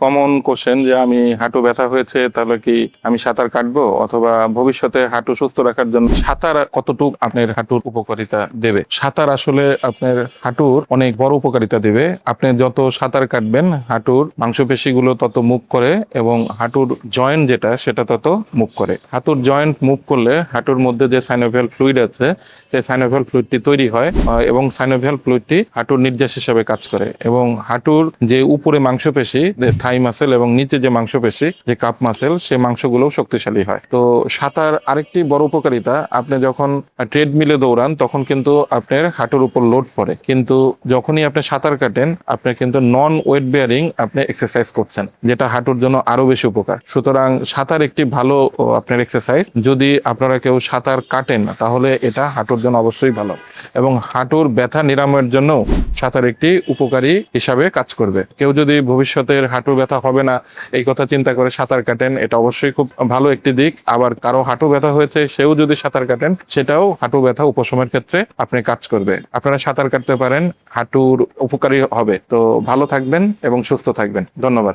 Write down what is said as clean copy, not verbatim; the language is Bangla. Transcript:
কমন কোশ্চেন যে আমি হাঁটু ব্যথা হয়েছে, তাহলে কি আমি সাঁতার কাটবো, অথবা ভবিষ্যতে হাঁটু সুস্থ রাখার জন্য সাঁতার কতটুকু আপনার হাঁটুর উপকারিতা দেবে। সাঁতার আসলে আপনার হাঁটুর অনেক বড় উপকারিতা দেবে। আপনি যত সাঁতার কাটবেন হাঁটুর মাংসপেশিগুলো তত মুভ করে, এবং হাঁটুর জয়েন্ট যেটা সেটা তত মুভ করে। হাঁটুর জয়েন্ট মুভ করলে হাঁটুর মধ্যে যে সাইনোভিয়াল ফ্লুইড আছে সেই সাইনোভিয়াল ফ্লুইডটি তৈরি হয়, এবং সাইনোভিয়াল ফ্লুইডটি হাঁটুর নির্যাস হিসেবে কাজ করে, এবং হাঁটুর যে উপরে মাংসপেশি থাই মাসেল এবং নিচে যে মাংসপেশি যে কাপ মাসেল, সেই মাংসগুলোও শক্তিশালী হয়। তো সাঁতার আরেকটি বড় উপকারিতা, আপনি যখন ট্রেডমিলে দৌড়ান তখন কিন্তু আপনার হাঁটুর উপর লোড পড়ে, কিন্তু যখনই আপনি সাঁতার কাটেন আপনি কিন্তু নন ওয়েট বেয়ারিং আপনি এক্সারসাইজ করছেন, যেটা হাঁটুর জন্য আরো বেশি উপকার। সুতরাং সাঁতার একটি ভালো আপনার এক্সারসাইজ। যদি আপনারা কেউ সাঁতার কাটেন তাহলে এটা হাঁটুর জন্য অবশ্যই ভালো, এবং হাঁটুর ব্যথা নিরাময়ের জন্য সাঁতার একটি উপকারী হিসাবে কাজ করবে। কেউ যদি ভবিষ্যতের হাঁটু ব্যথা হবে না এই কথা চিন্তা করে সাঁতার কাটেন, এটা অবশ্যই খুব ভালো একটি দিক। আবার কারো হাঁটু ব্যথা হয়েছে সেও যদি সাঁতার কাটেন, সেটাও হাঁটু ব্যথা উপশমের ক্ষেত্রে আপনি কাজ করবে। আপনারা সাঁতার কাটতে পারেন, হাঁটুর উপকারী হবে। তো ভালো থাকবেন এবং সুস্থ থাকবেন। ধন্যবাদ।